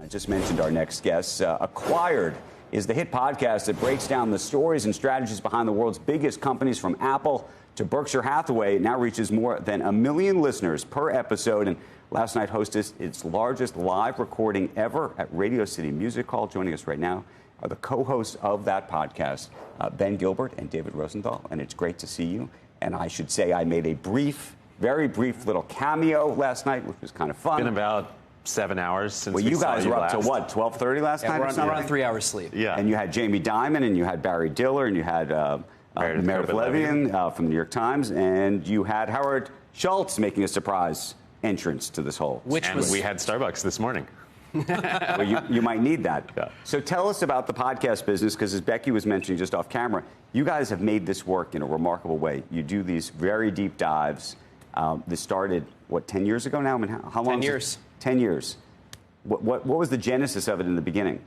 I just mentioned our next guest. Acquired is the hit podcast that breaks down the stories and strategies behind the world's biggest companies, from Apple to Berkshire Hathaway. It now reaches more than 1 million listeners per episode, and last night hosted its largest live recording ever at Radio City Music Hall. Joining us right now are the co-hosts of that podcast, Ben Gilbert and David Rosenthal, and it's great to see you. And I should say I made a very brief little cameo last night, which was kind of fun. It's been about 7 hours since well, you guys were up to what, 12:30 last night? We're on 3 hours sleep. Yeah. And you had Jamie Dimon, and you had Barry Diller, and you had Meredith Levien from the New York Times, and you had Howard Schultz making a surprise entrance to this whole. We had Starbucks this morning. Well, you might need that. Yeah. So tell us about the podcast business, because as Becky was mentioning just off camera, you guys have made this work in a remarkable way. You do these very deep dives. This started, what, 10 years ago now? I mean, how long? 10 years. 10 years. What was the genesis of it in the beginning?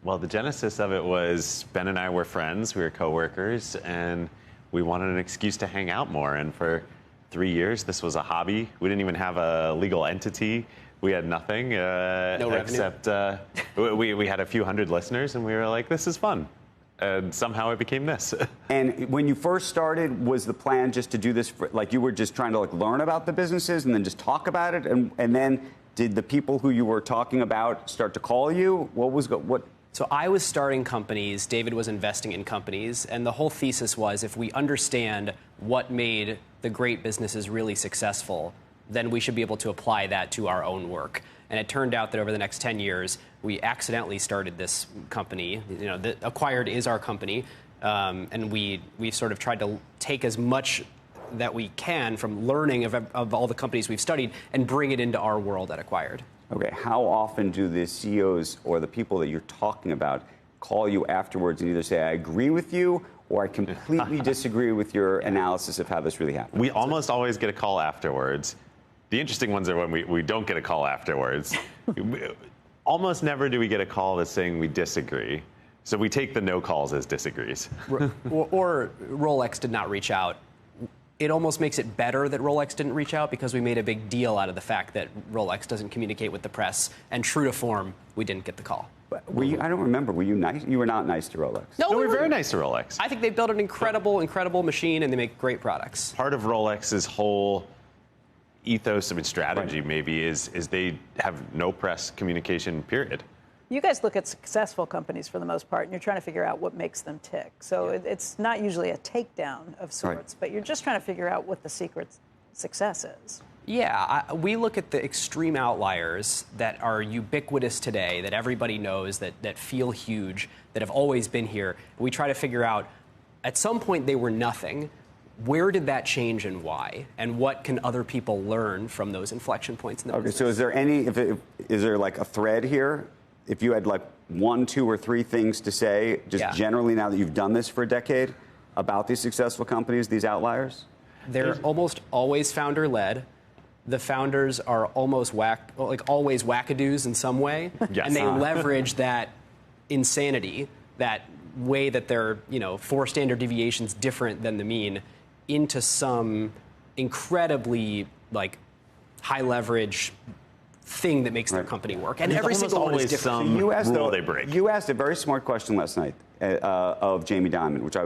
Well, the genesis of it was Ben and I were friends. We were coworkers, and we wanted an excuse to hang out more. And for 3 years, this was a hobby. We didn't even have a legal entity. We had nothing no except we had a few hundred listeners, and we were like, this is fun. And somehow it became this. And when you first started, was the plan just to do this, like you were just trying to learn about the businesses and then just talk about it? And then did the people who you were talking about start to call you? What? So I was starting companies, David was investing in companies, and the whole thesis was if we understand what made the great businesses really successful, then we should be able to apply that to our own work. And it turned out that over the next 10 years, we accidentally started this company. Acquired is our company, and we sort of tried to take as much that we can from learning of all the companies we've studied and bring it into our world at Acquired. Okay, how often do the CEOs or the people that you're talking about call you afterwards and either say, I agree with you, or I completely disagree with your analysis of how this really happened? We almost always get a call afterwards. The interesting ones are when we don't get a call afterwards. Almost never do we get a call that's saying we disagree. So we take the no calls as disagrees. or Rolex did not reach out. It almost makes it better that Rolex didn't reach out because we made a big deal out of the fact that Rolex doesn't communicate with the press. And true to form, we didn't get the call. Were you, I don't remember. Were you nice? You were not nice to Rolex. No, we were very nice to Rolex. I think they built an incredible machine, and they make great products. Part of Rolex's whole ethos of its strategy maybe is they have no press communication, period. You guys look at successful companies for the most part, and you're trying to figure out what makes them tick. So it's not usually a takedown of sorts, but you're just trying to figure out what the secret success is. Yeah, we look at the extreme outliers that are ubiquitous today, that everybody knows, that feel huge, that have always been here. We try to figure out, at some point they were nothing. Where did that change and why? And what can other people learn from those inflection points in the business? So is there is there like a thread here? If you had like 1, 2, or 3 things to say, just generally now that you've done this for a decade, about these successful companies, these outliers? They're almost always founder-led. The founders are almost always wackadoos in some way. Yes. And they leverage that insanity, that way that they're, 4 standard deviations different than the mean, into some incredibly high leverage thing that makes their company work. And every single one is different. They break. You asked a very smart question last night of Jamie Dimon, which I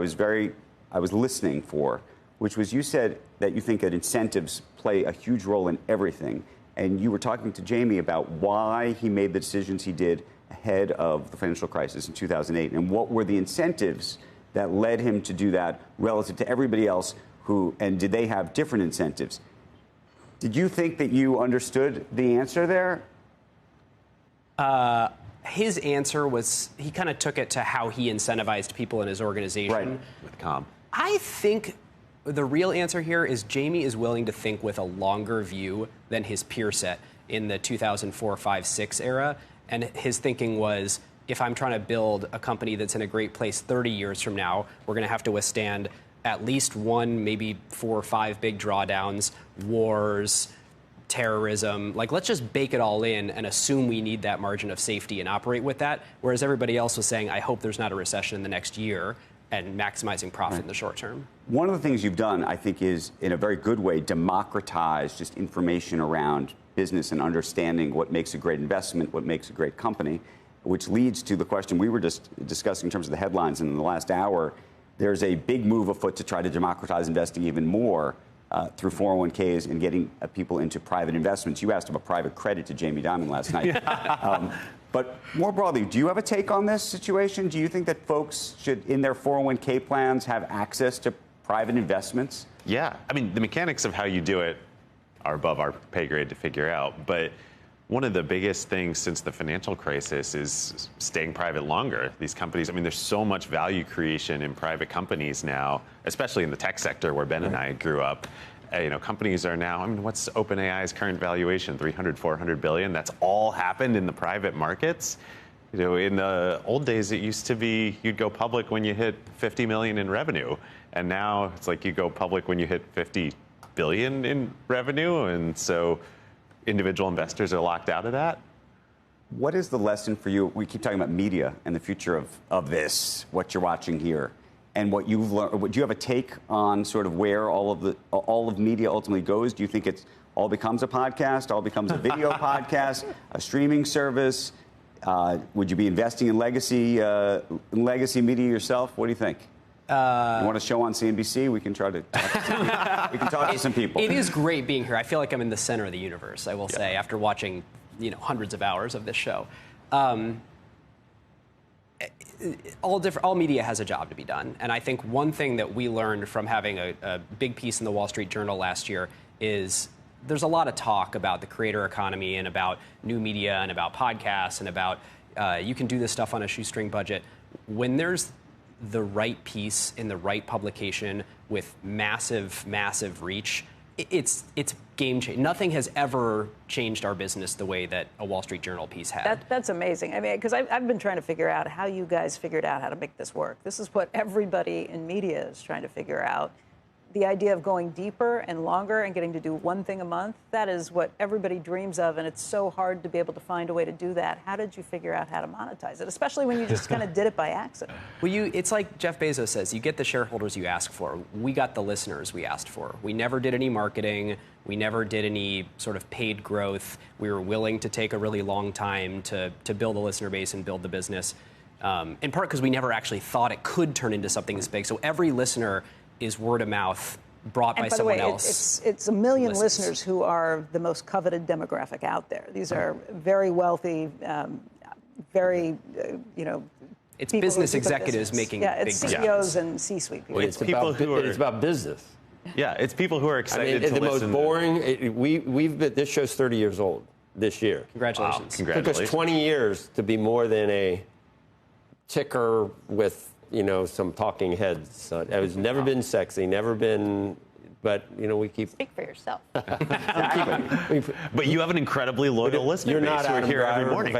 was listening for, which was, you said that you think that incentives play a huge role in everything. And you were talking to Jamie about why he made the decisions he did ahead of the financial crisis in 2008. And what were the incentives that led him to do that relative to everybody else and did they have different incentives? Did you think that you understood the answer there? His answer was, he kind of took it to how he incentivized people in his organization. Right. With calm. I think the real answer here is Jamie is willing to think with a longer view than his peer set in the 2004, 5, 6 era. And his thinking was, if I'm trying to build a company that's in a great place 30 years from now, we're going to have to withstand at least 1, maybe 4 or 5 big drawdowns, wars, terrorism. Let's just bake it all in and assume we need that margin of safety and operate with that. Whereas everybody else was saying, I hope there's not a recession in the next year, and maximizing profit in the short term. One of the things you've done, I think, is, in a very good way, democratize just information around business and understanding what makes a great investment, what makes a great company, which leads to the question we were just discussing in terms of the headlines in the last hour. There's a big move afoot to try to democratize investing even more through 401ks and getting people into private investments. You asked about private credit to Jamie Dimon last night. But more broadly, do you have a take on this situation? Do you think that folks should, in their 401k plans, have access to private investments? Yeah. I mean, the mechanics of how you do it are above our pay grade to figure out. But one of the biggest things since the financial crisis is staying private longer. These companies, I mean, there's so much value creation in private companies now, especially in the tech sector where Ben and I grew up. Companies are now, I mean, what's OpenAI's current valuation? 300, 400 billion? That's all happened in the private markets. In the old days, it used to be you'd go public when you hit 50 million in revenue. And now it's like you go public when you hit 50 billion in revenue. And so individual investors are locked out of that. What is the lesson for you? We keep talking about media and the future of this, what you're watching here, and what you've learned. Do you have a take on sort of where all of media ultimately goes? Do you think it's all becomes a podcast, all becomes a video podcast, a streaming service? Would you be investing in legacy media yourself? What do you think? You want a show on CNBC? We can try to talk to some people. It is great being here. I feel like I'm in the center of the universe, I will say, after watching hundreds of hours of this show. All media has a job to be done. And I think one thing that we learned from having a big piece in the Wall Street Journal last year is there's a lot of talk about the creator economy and about new media and about podcasts and about you can do this stuff on a shoestring budget. When there's the right piece in the right publication with massive, massive reach, it's game changing. Nothing has ever changed our business the way that a Wall Street Journal piece had. That's amazing. I mean, because I've been trying to figure out how you guys figured out how to make this work. This is what everybody in media is trying to figure out. The idea of going deeper and longer and getting to do one thing a month, that is what everybody dreams of, and it's so hard to be able to find a way to do that. How did you figure out how to monetize it, especially when you just kind of did it by accident? Well, it's like Jeff Bezos says, you get the shareholders you ask for. We got the listeners we asked for. We never did any marketing. We never did any sort of paid growth. We were willing to take a really long time to build a listener base and build the business, in part because we never actually thought it could turn into something this big. So every listener is word of mouth brought by someone else. It's 1 million listeners who are the most coveted demographic out there. These are very wealthy, very, it's business executives making big it's CEOs and C-suite people. Well, it's about business. Yeah, it's people who are excited to the listen. most boring. We've been. This show's 30 years old this year. Congratulations. Wow. Congratulations. It took us 20 years to be more than a ticker with some talking heads. So it has never been sexy, never been. But we keep. Speak for yourself. But you have an incredibly loyal listener base not who are Adam here Driver. every morning.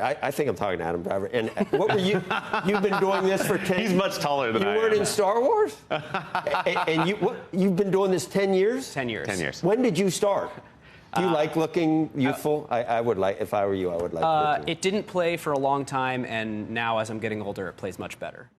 I think I'm talking to Adam Driver. And what were you? You've been doing this for 10. He's much taller than I am. You weren't in Star Wars. And you've been doing this 10 years. 10 years. 10 years. When did you start? Do you like looking youthful? I would like, if I were you, I would like looking. It didn't play for a long time, and now as I'm getting older, it plays much better.